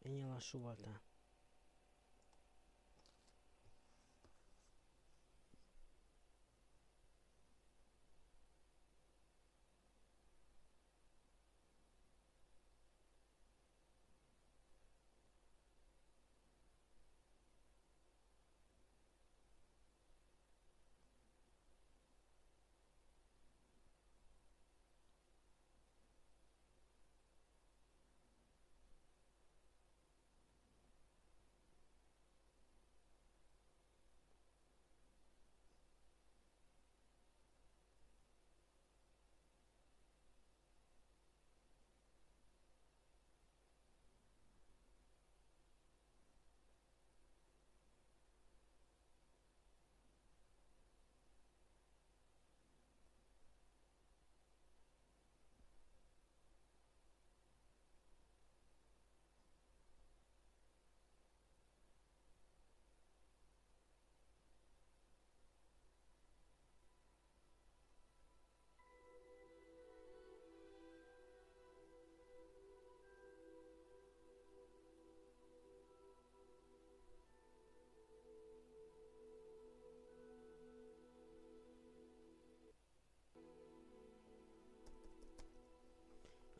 Ennyire lassú voltál.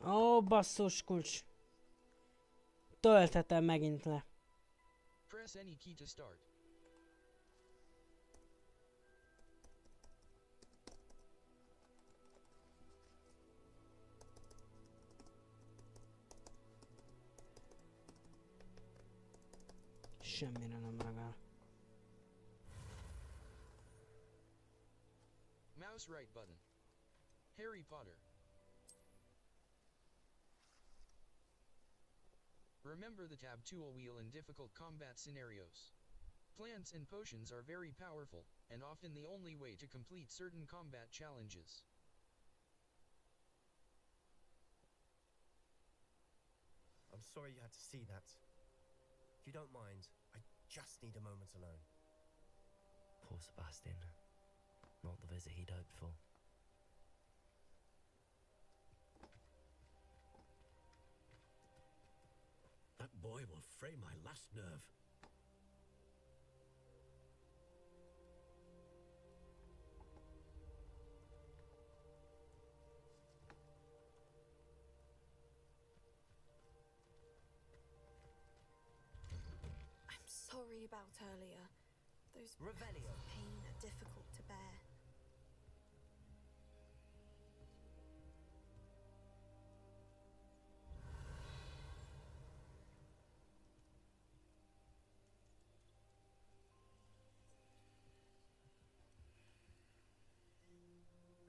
Ó, basszus kulcs. Tölthetem megint le. Press any key to start. Semmire nem reagál. Mouse right button. Harry Potter. Remember the tab tool wheel in difficult combat scenarios. Plants and potions are very powerful, and often the only way to complete certain combat challenges. I'm sorry you had to see that. If you don't mind, I just need a moment alone. Poor Sebastian. Not the visit he'd hoped for. That boy will fray my last nerve. I'm sorry about earlier. Those Revelio. pain are difficult to bear.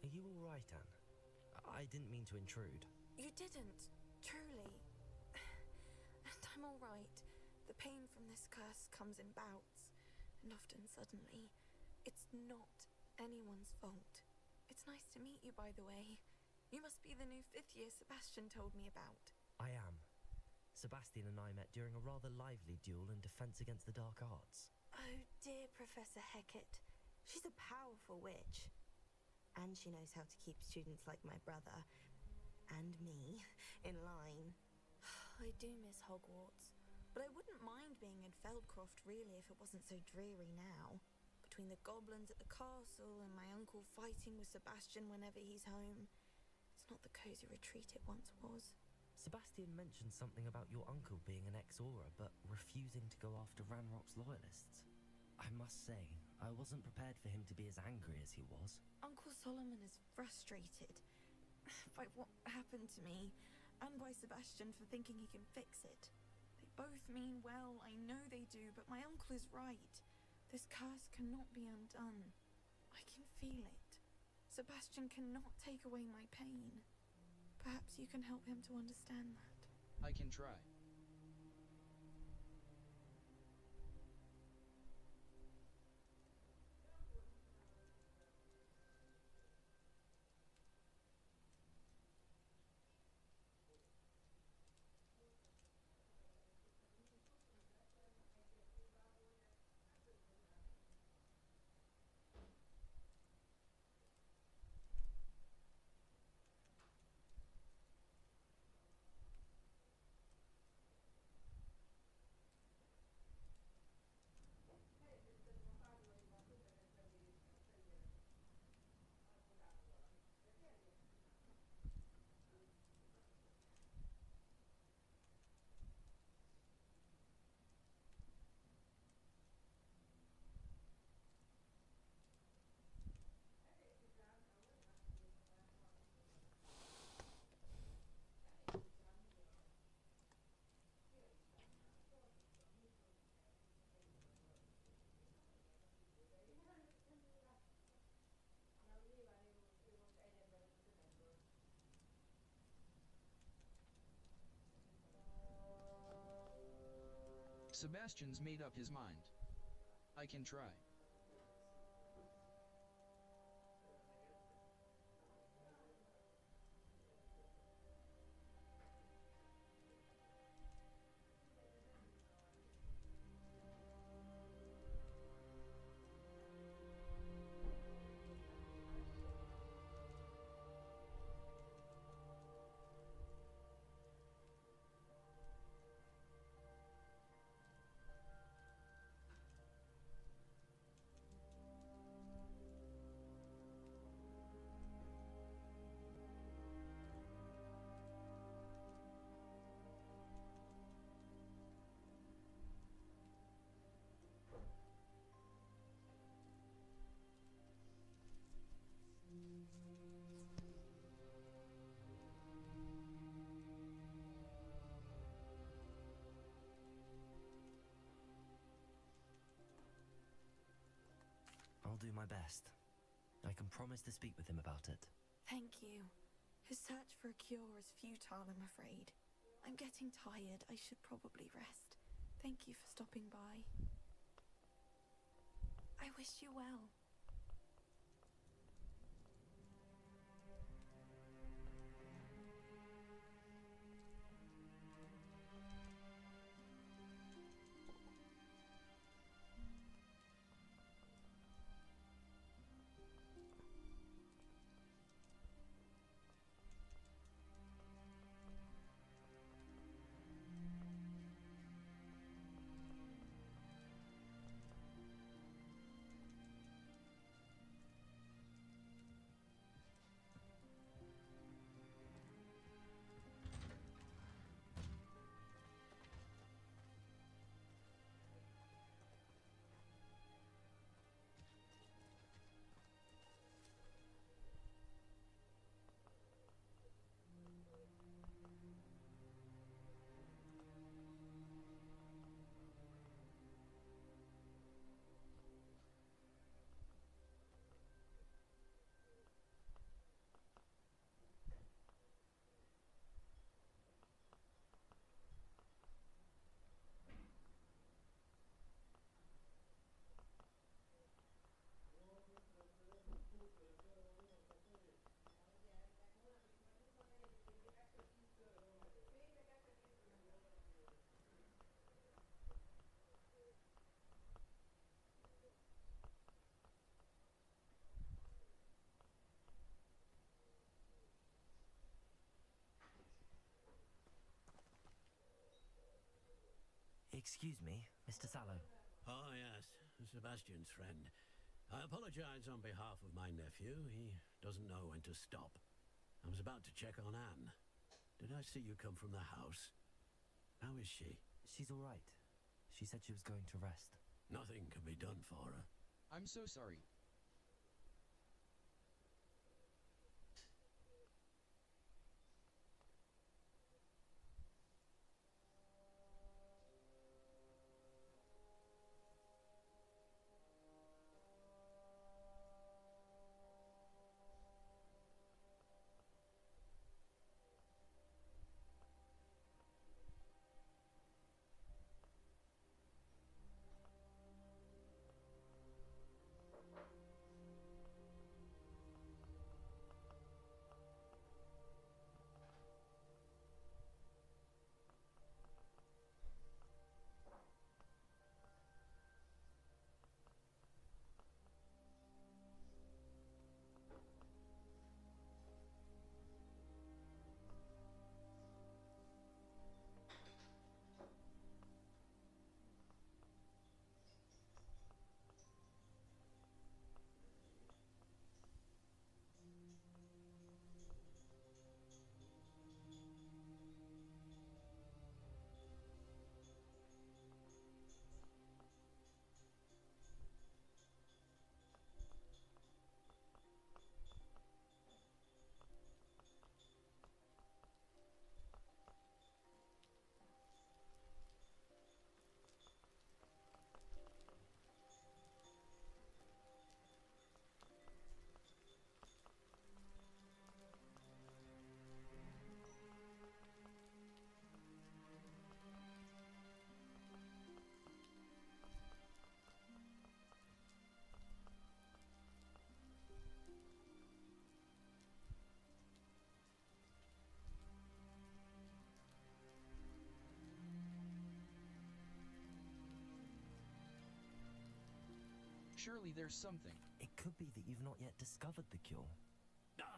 Are you all right, Anne? I didn't mean to intrude. You didn't, truly. And I'm all right. The pain from this curse comes in bouts, and often suddenly. It's not anyone's fault. It's nice to meet you, by the way. You must be the new 5th year Sebastian told me about. I am. Sebastian and I met during a rather lively duel in defense against the dark arts. Oh, dear Professor Hecat. She's a powerful witch. And she knows how to keep students like my brother, and me, in line. I do miss Hogwarts, but I wouldn't mind being in Feldcroft really if it wasn't so dreary now. Between the goblins at the castle and my uncle fighting with Sebastian whenever he's home. It's not the cozy retreat it once was. Sebastian mentioned something about your uncle being an ex-Auror, but refusing to go after Ranrock's loyalists. I must say, I wasn't prepared for him to be as angry as he was. Uncle Solomon is frustrated by what happened to me, and by Sebastian for thinking he can fix it. They both mean well, I know they do, but my uncle is right. This curse cannot be undone. I can feel it. Sebastian cannot take away my pain. Perhaps you can help him to understand that. I can try. Sebastian's made up his mind. I can try. I'll do my best. I can promise to speak with him about it. Thank you. His search for a cure is futile, I'm afraid. I'm getting tired. I should probably rest. Thank you for stopping by. I wish you well. Excuse me, Mr. Sallow. Oh, yes, Sebastian's friend. I apologize on behalf of my nephew. He doesn't know when to stop. I was about to check on Anne. Did I see you come from the house? How is she? She's all right. She said she was going to rest. Nothing can be done for her. I'm so sorry. Surely there's something. It could be that you've not yet discovered the cure. Ah,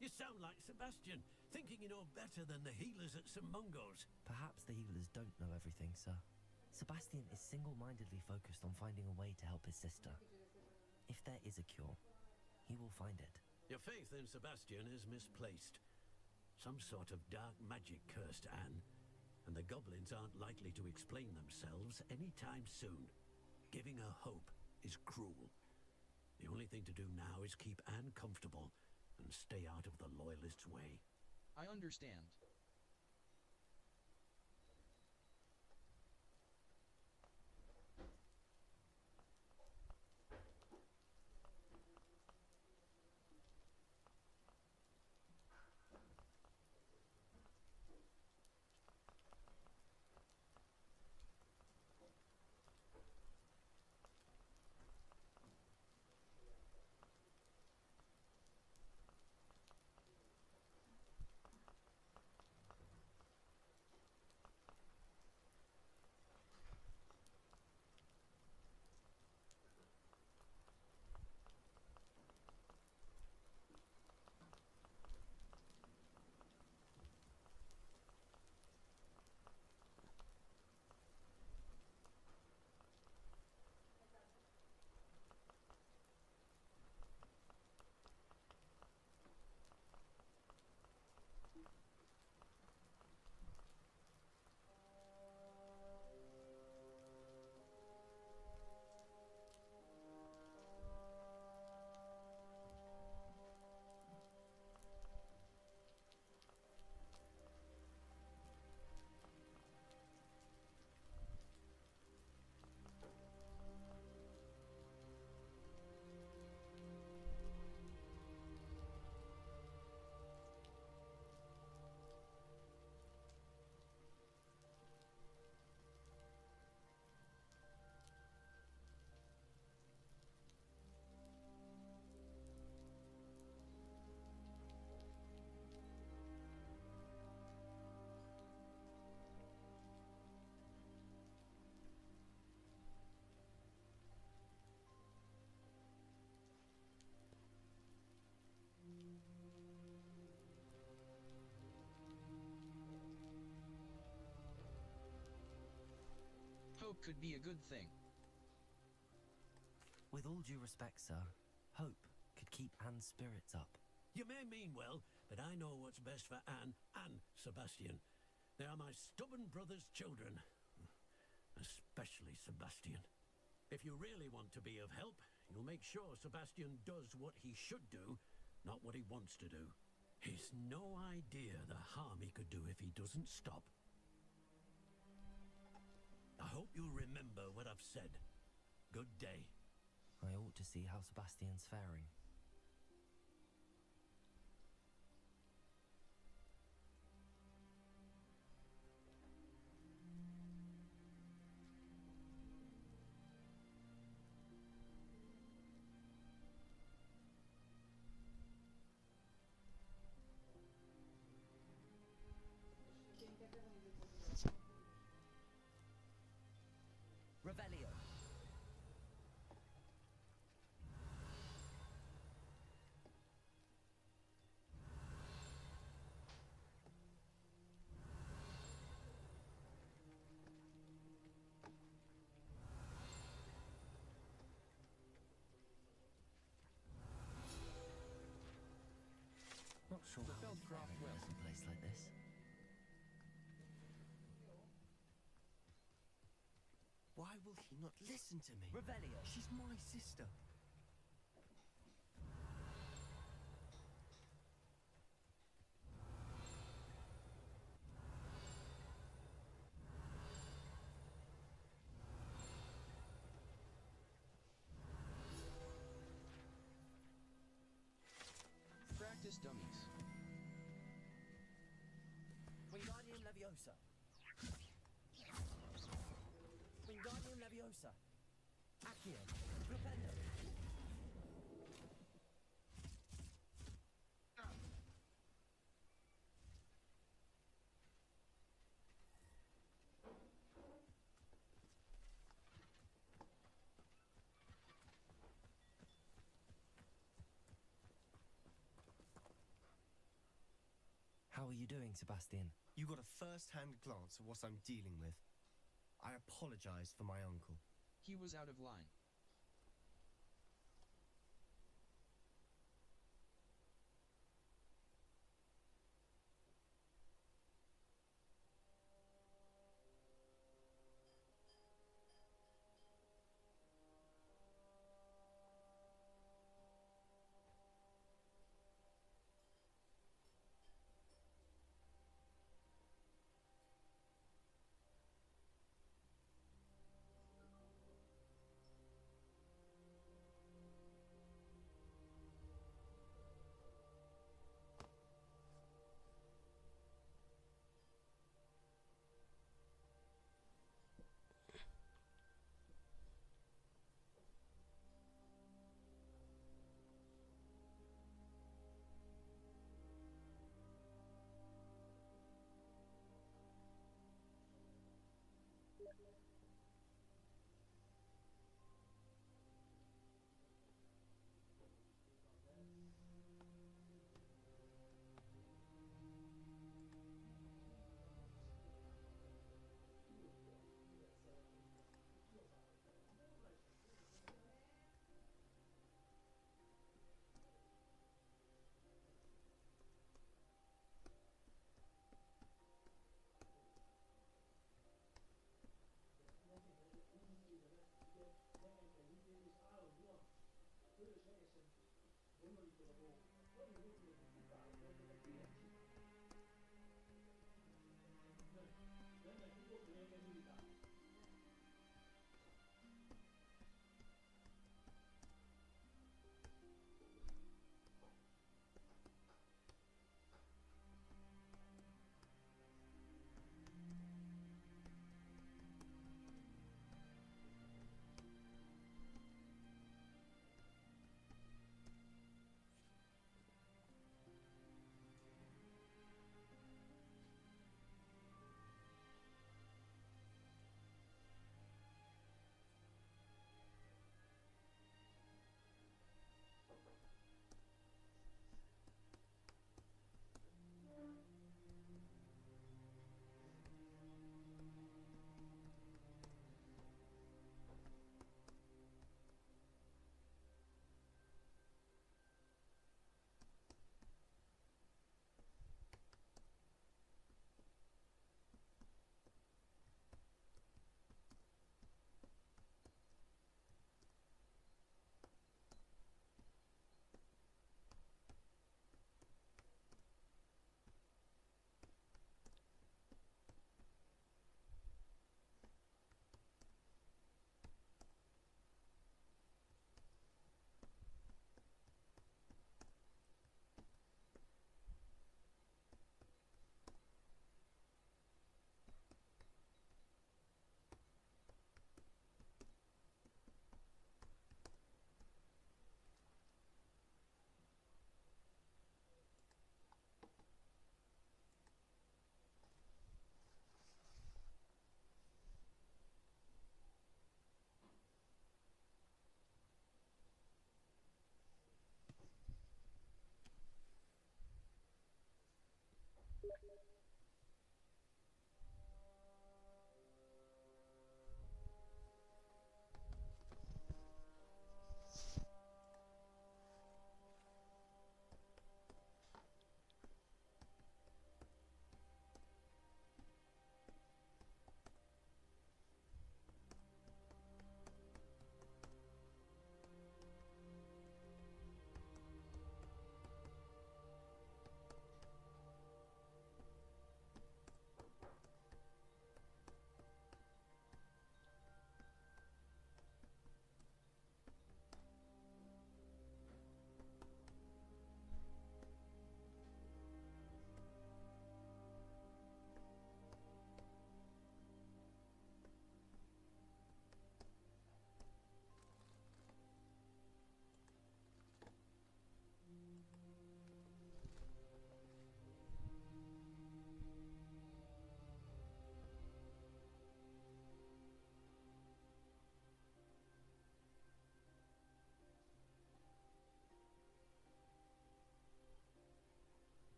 you sound like Sebastian, thinking you know better than the healers at St. Mungo's. Perhaps the healers don't know everything, sir. Sebastian is single-mindedly focused on finding a way to help his sister. If there is a cure, he will find it. Your faith in Sebastian is misplaced. Some sort of dark magic cursed Anne, and the goblins aren't likely to explain themselves anytime soon. Giving her hope is cruel. The only thing to do now is keep Anne comfortable and stay out of the Loyalists' way. I understand. Hope could be a good thing. With all due respect, sir, hope could keep Anne's spirits up. You may mean well, but I know what's best for Anne and Sebastian. They are my stubborn brother's children. Especially Sebastian. If you really want to be of help, you'll make sure Sebastian does what he should do, not what he wants to do. He's no idea the harm he could do if he doesn't stop. I hope you'll remember what I've said. Good day. I ought to see how Sebastian's faring. Revelio. Not sure The how felt it's dropped faring well. in a place like this. Why will he not listen to me? Revelio. She's my sister. Practice dummies. Wingardium Leviosa. Wingardium Leviosa. Accio. Flipendo. How are you doing, Sebastian? You got a first-hand glance at what I'm dealing with. I apologize for my uncle. He was out of line.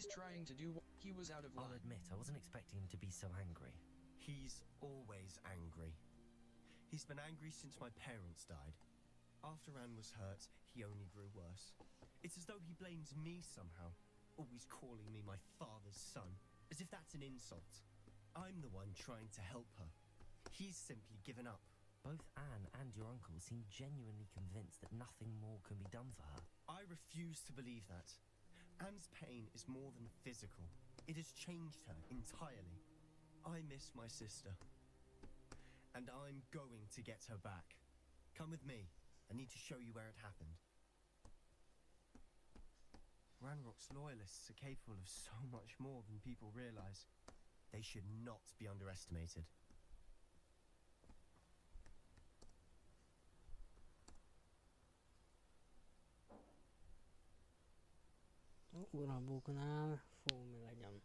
He's trying to do he was out of I'll line. admit, I wasn't expecting him to be so angry. He's always angry. He's been angry since my parents died. After Anne was hurt, he only grew worse. It's as though he blames me somehow, always calling me my father's son, as if that's an insult. I'm the one trying to help her. He's simply given up. Both Anne and your uncle seem genuinely convinced that nothing more can be done for her. I refuse to believe that. Anne's pain is more than physical. It has changed her entirely. I miss my sister. And I'm going to get her back. Come with me. I need to show you where it happened. Ranrock's loyalists are capable of so much more than people realize. They should not be underestimated. Urambóknál fog mi legyen.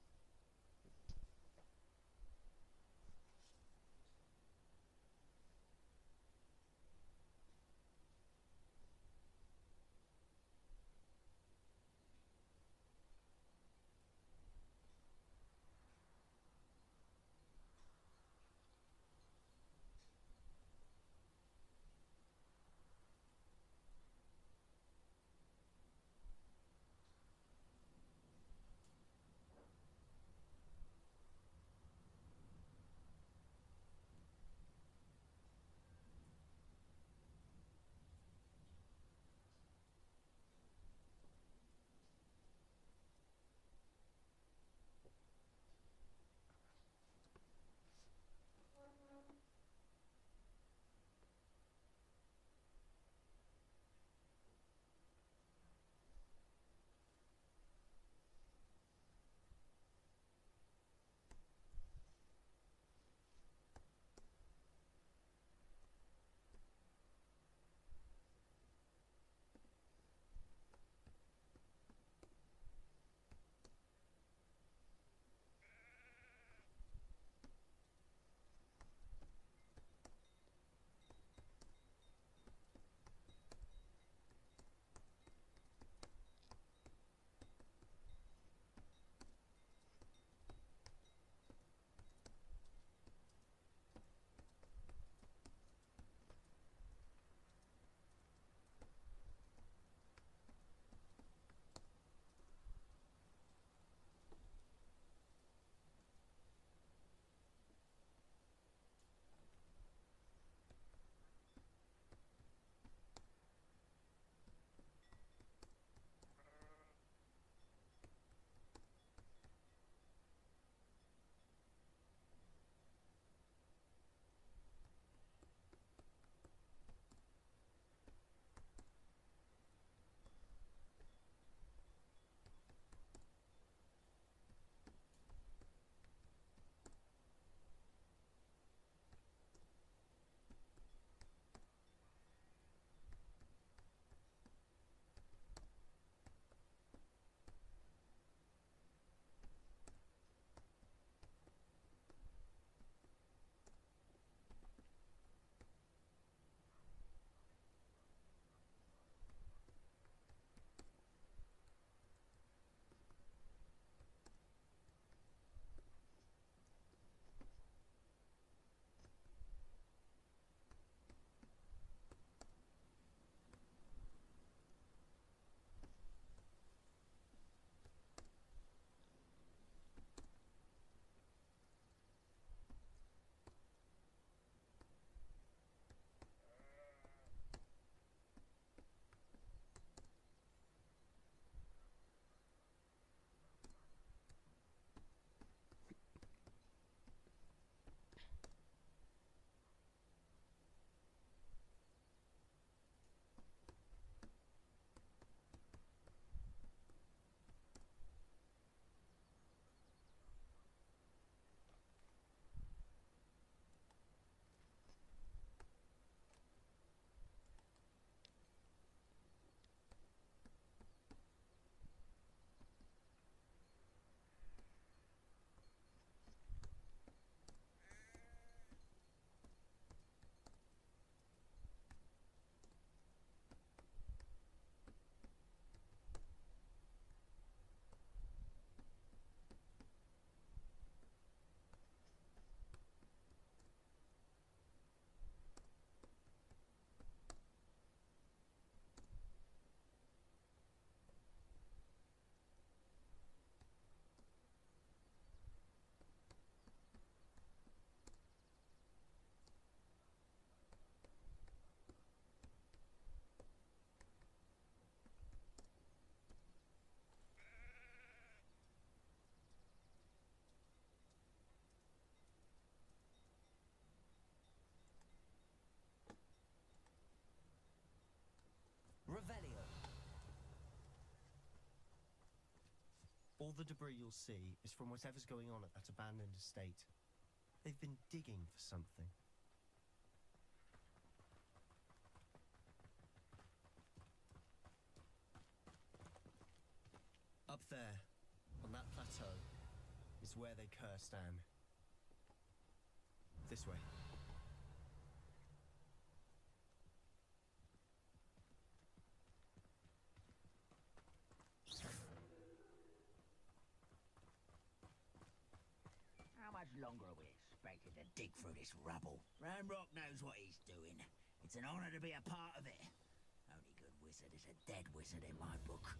All the debris you'll see is from whatever's going on at that abandoned estate. They've been digging for something. Up there, on that plateau, is where they cursed Anne. This way. How much longer are we expected to dig through this rubble? Ramrock knows what he's doing. It's an honor to be a part of it. Only good wizard is a dead wizard in my book.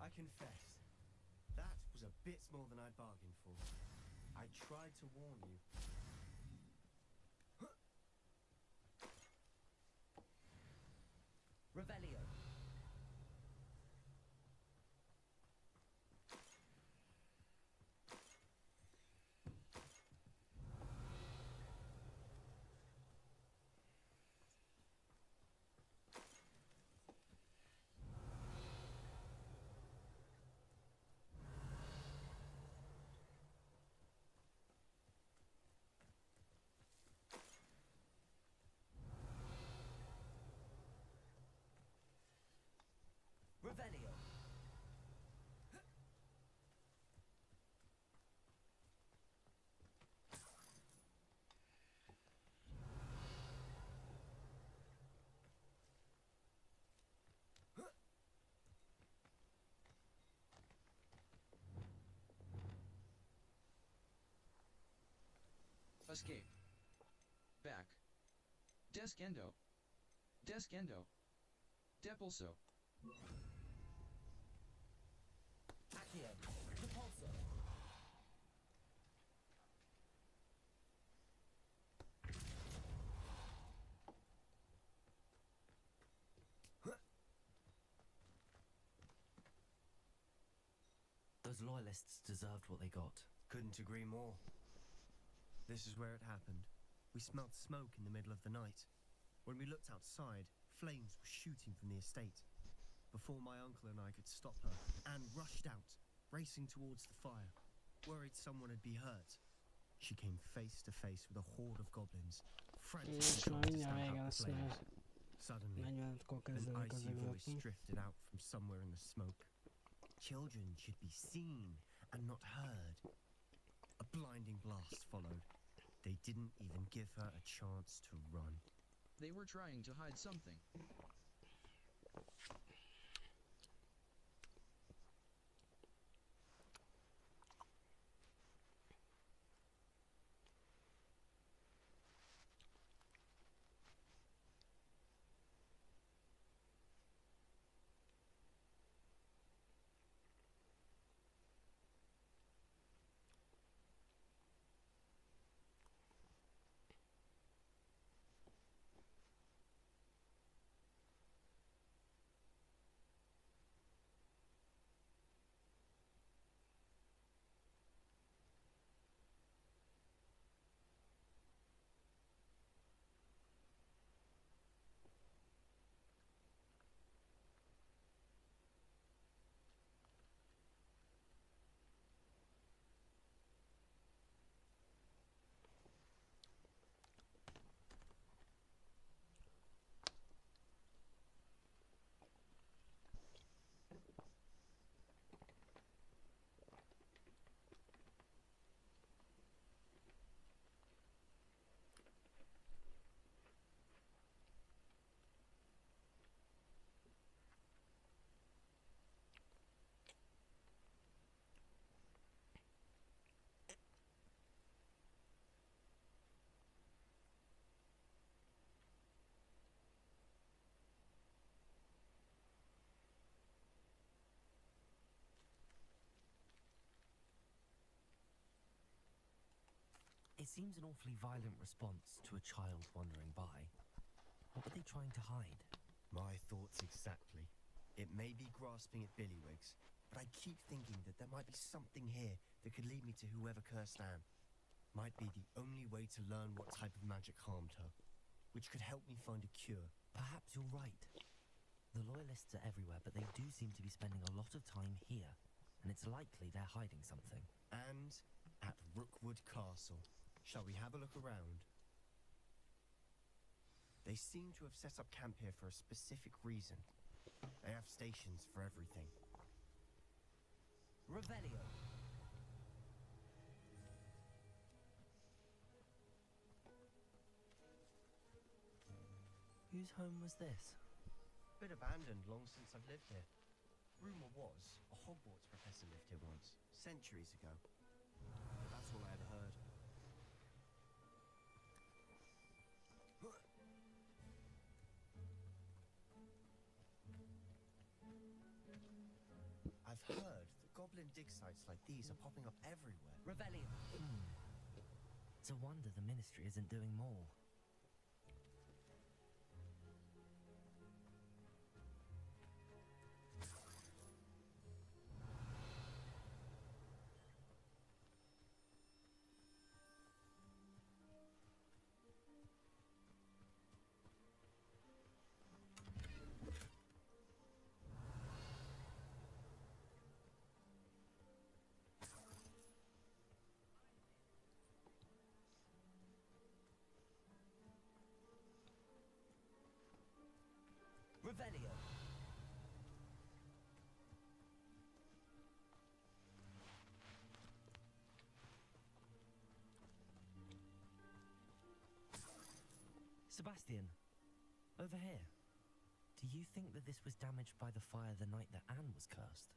I confess, that was a bit more than I'd bargained for. I tried to warn you. Revelio. Revelio. Escape. Back. Descendo. Descendo. Depulso. Accio. Repulso. Those loyalists deserved what they got. Couldn't agree more. This is where it happened. We smelled smoke in the middle of the night. When we looked outside, flames were shooting from the estate. Before my uncle and I could stop her, Anne rushed out, racing towards the fire, worried someone had been hurt. She came face to face with a horde of goblins, frantically trying to stamp out the flames. Suddenly, an icy voice drifted out from somewhere in the smoke. Children should be seen and not heard. A blinding blast followed. They didn't even give her a chance to run. They were trying to hide something. It seems an awfully violent response to a child wandering by. What were they trying to hide? My thoughts exactly. It may be grasping at Billywigs, but I keep thinking that there might be something here that could lead me to whoever cursed Anne. Might be the only way to learn what type of magic harmed her, which could help me find a cure. Perhaps you're right. The loyalists are everywhere, but they do seem to be spending a lot of time here, and it's likely they're hiding something. And at Rookwood Castle. Shall we have a look around? They seem to have set up camp here for a specific reason. They have stations for everything. Revelio. Whose home was this? Bit abandoned long since I've lived here. Rumour was a Hogwarts professor lived here once, centuries ago. But that's all I ever heard. I've Goblin dig sites like these are popping up everywhere. Revelio. It's a wonder the Ministry isn't doing more. Revelio. Sebastian, over here. Do you think that this was damaged by the fire the night that Anne was cursed?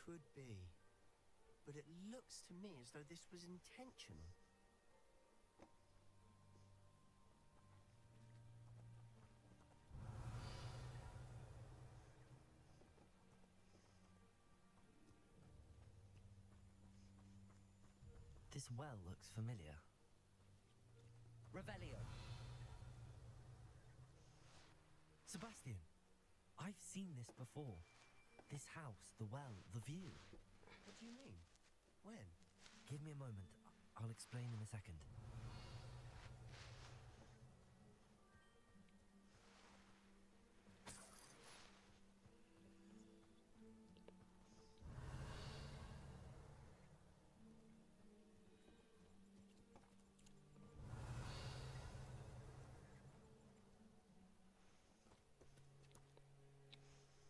Could be. But it looks to me as though this was intentional. This well looks familiar. Revelio. Sebastian, I've seen this before. This house, the well, the view. What do you mean? When? Give me a moment. I'll explain in a second.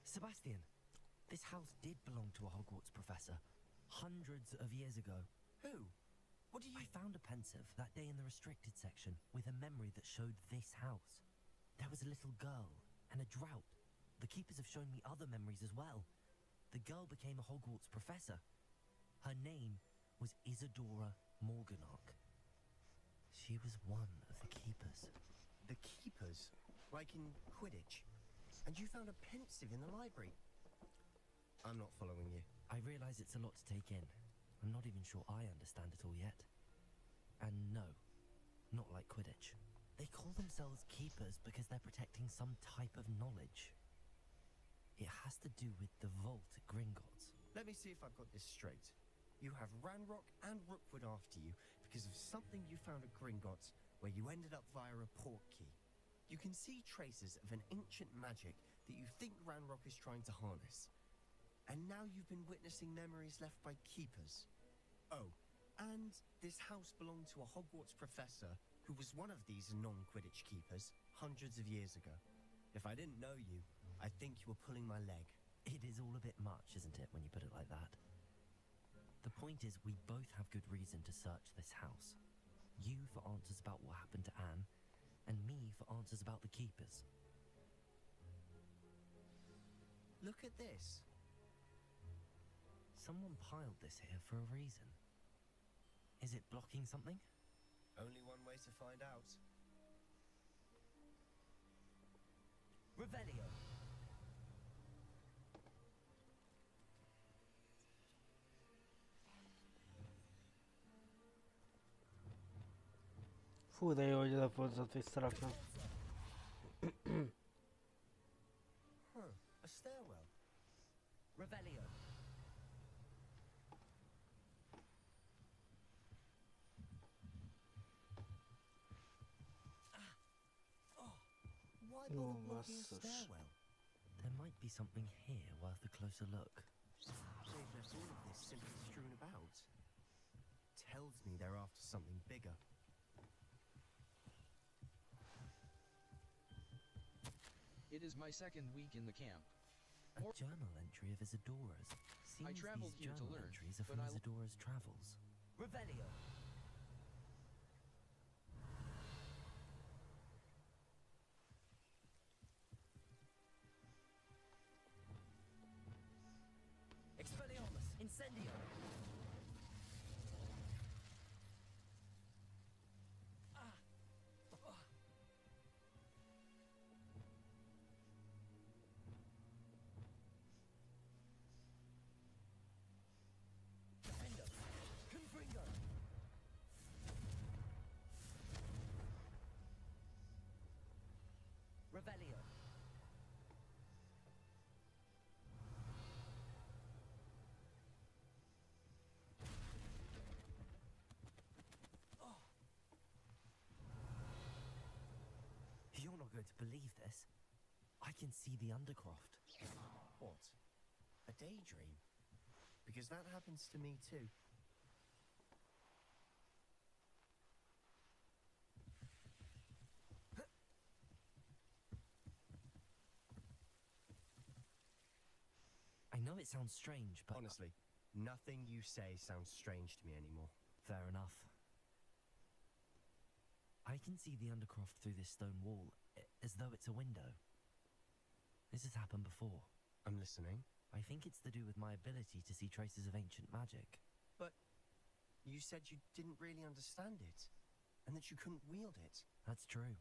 Sebastian, this house did belong to a Hogwarts professor, hundreds of years ago. Who? What do you... I found a pensive that day in the restricted section with a memory that showed this house. There was a little girl and a drought. The keepers have shown me other memories as well. The girl became a Hogwarts professor. Her name was Isadora Morganach. She was one of the keepers. The keepers? Like in Quidditch? And you found a pensive in the library? I'm not following you. I realize it's a lot to take in. I'm not even sure I understand it all yet. And no, not like Quidditch. They call themselves keepers because they're protecting some type of knowledge. It has to do with the vault at Gringotts. Let me see if I've got this straight. You have Ranrock and Rookwood after you because of something you found at Gringotts where you ended up via a portkey. You can see traces of an ancient magic that you think Ranrock is trying to harness. And now you've been witnessing memories left by keepers. Oh, and this house belonged to a Hogwarts professor who was one of these non-Quidditch keepers hundreds of years ago. If I didn't know you, I'd think you were pulling my leg. It is all a bit much, isn't it, when you put it like that? The point is, we both have good reason to search this house. You for answers about what happened to Anne, and me for answers about the keepers. Look at this. Someone piled this here for a reason. Is it blocking something? Only one way to find out. Revelio. Fú, de jó, hogy leforzat visszaraknak. A stairwell. Revelio. Why bother Oh, blocking a basszus. stairwell? There might be something here worth a closer look. They've left all of this simply strewn about. Tells me they're after something bigger. It is my second week in the camp. A journal entry of Isadora's. Seems traveled these here to journal learn, entries are but from I- Isadora's travels. Revelio. Expelliarmus! Incendio! not going to believe this. I can see the Undercroft. What? A daydream? Because that happens to me too. I know it sounds strange, but... Honestly, nothing you say sounds strange to me anymore. Fair enough. I can see the Undercroft through this stone wall, as though it's a window. This has happened before. I'm listening. I think it's to do with my ability to see traces of ancient magic. But you said you didn't really understand it, and that you couldn't wield it. That's true,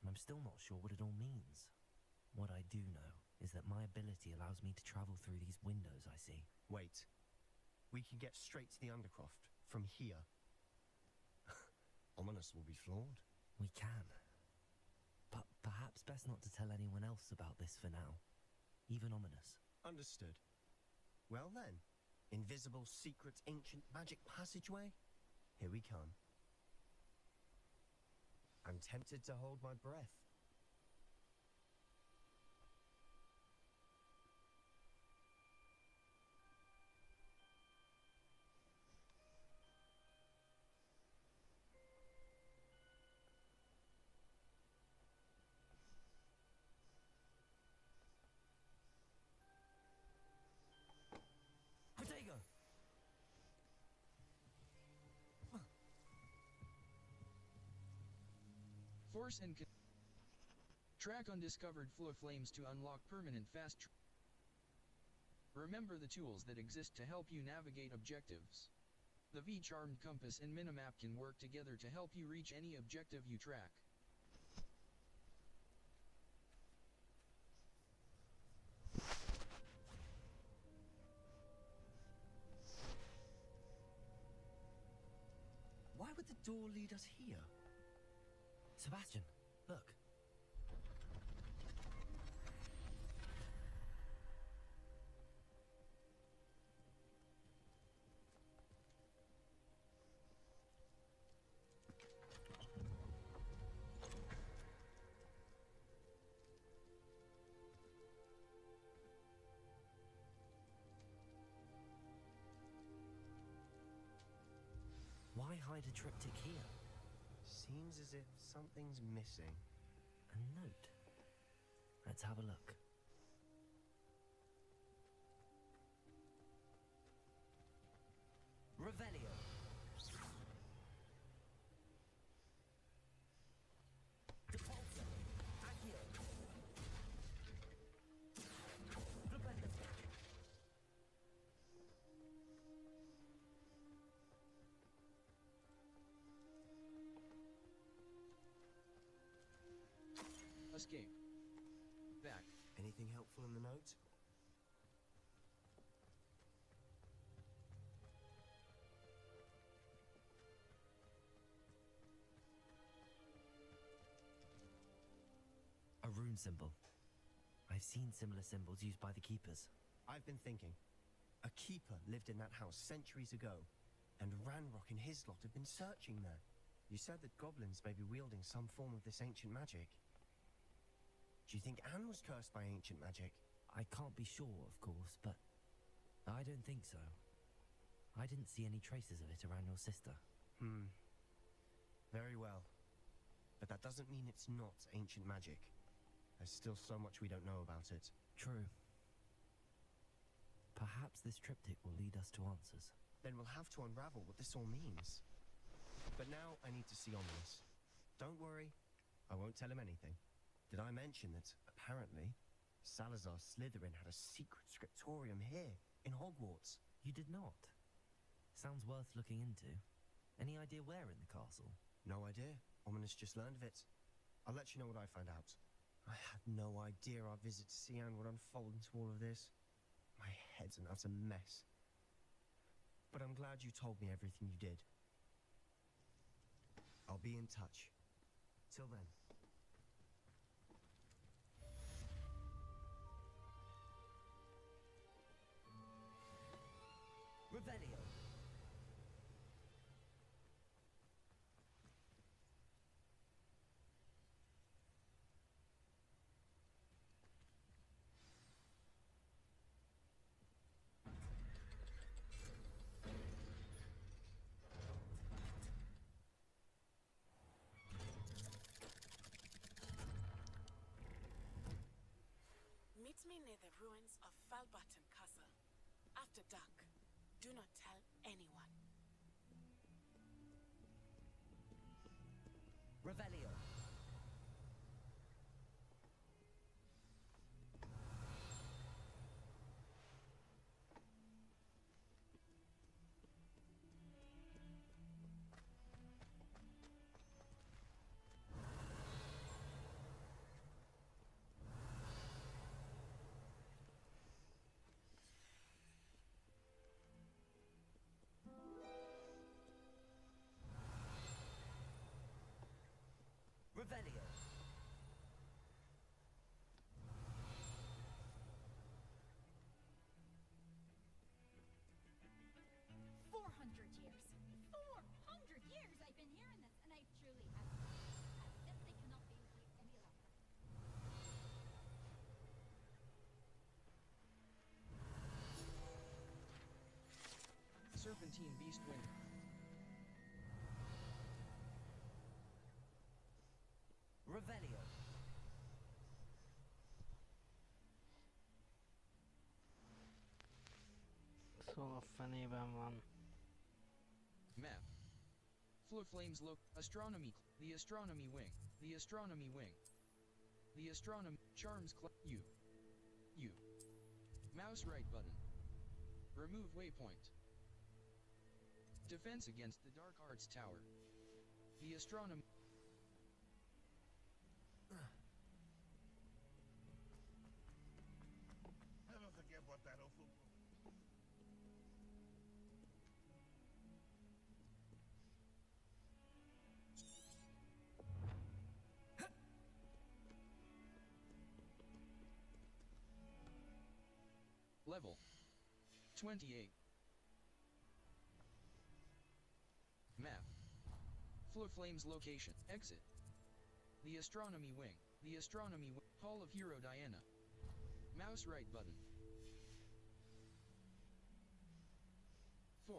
and I'm still not sure what it all means. What I do know is that my ability allows me to travel through these windows I see. Wait. We can get straight to the Undercroft from here. Ominous will be floored. We can. But perhaps best not to tell anyone else about this for now. Even Ominous. Understood. Well then, invisible, secret, ancient magic passageway? Here we come. I'm tempted to hold my breath. Protego! Force and track undiscovered flow flames to unlock permanent Remember the tools that exist to help you navigate objectives. The V-charmed compass and minimap can work together to help you reach any objective you track. Why would the door lead us here? Sebastian, look. Why hide a triptych here? Seems as if something's missing. A note. Let's have a look. Revelio. Depulso. Accio. Flipendo. Escape. Back. Anything helpful in the note? A rune symbol. I've seen similar symbols used by the keepers. I've been thinking. A keeper lived in that house centuries ago, and Ranrock and his lot have been searching there. You said that goblins may be wielding some form of this ancient magic. Do you think Anne was cursed by ancient magic? I can't be sure, of course, but I don't think so. I didn't see any traces of it around your sister. Very well. But that doesn't mean it's not ancient magic. There's still so much we don't know about it. True. Perhaps this triptych will lead us to answers. Then we'll have to unravel what this all means. But now I need to see Ominous. Don't worry, I won't tell him anything. Did I mention that, apparently, Salazar Slytherin had a secret scriptorium here, in Hogwarts? You did not. Sounds worth looking into. Any idea where in the castle? No idea. Ominous just learned of it. I'll let you know what I find out. I had no idea our visit to Cian would unfold into all of this. My head's an utter mess. But I'm glad you told me everything you did. I'll be in touch. Till then. Revelio. me near the ruins of Falbutton Castle. After dark, do not tell anyone. Revelio. Revelio. 400 years. 400 years I've been hearing this, and I truly I simply cannot be with you any longer. Serpentine Beast Wing. Revelio. Szóval a fenében van. Map. Flow Flames look. Astronomy. The Astronomy Wing. The Astronomy Wing. The Astronomy. Charms. U. Mouse right button. Remove waypoint. Defense against the Dark Arts Tower. The Astronomy. Never forget what that awful... Level 28. Map. Flow Flames location. Exit. The Astronomy Wing. The Astronomy Wing. Hall of Hero Diana. Mouse right button. 4.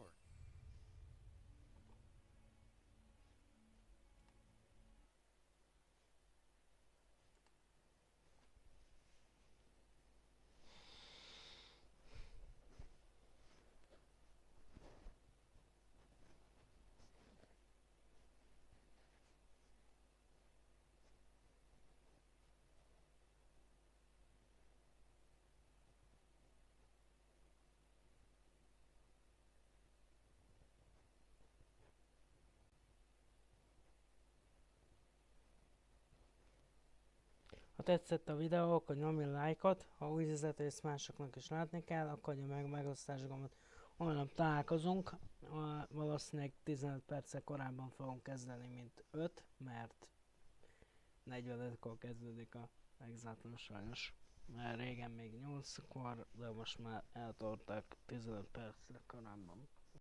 Ha tetszett a videó, akkor nyomj lájkot, ha új vezetést másoknak is látni kell, akkor adja meg a megosztás gombot. Holnap találkozunk, valószínűleg 15 perccel korábban fogunk kezdeni, mint 5, mert 45-kor kezdődik a exátlon sajnos. Mert régen még 8-kor, de most már eltolták 15 perccel korábban.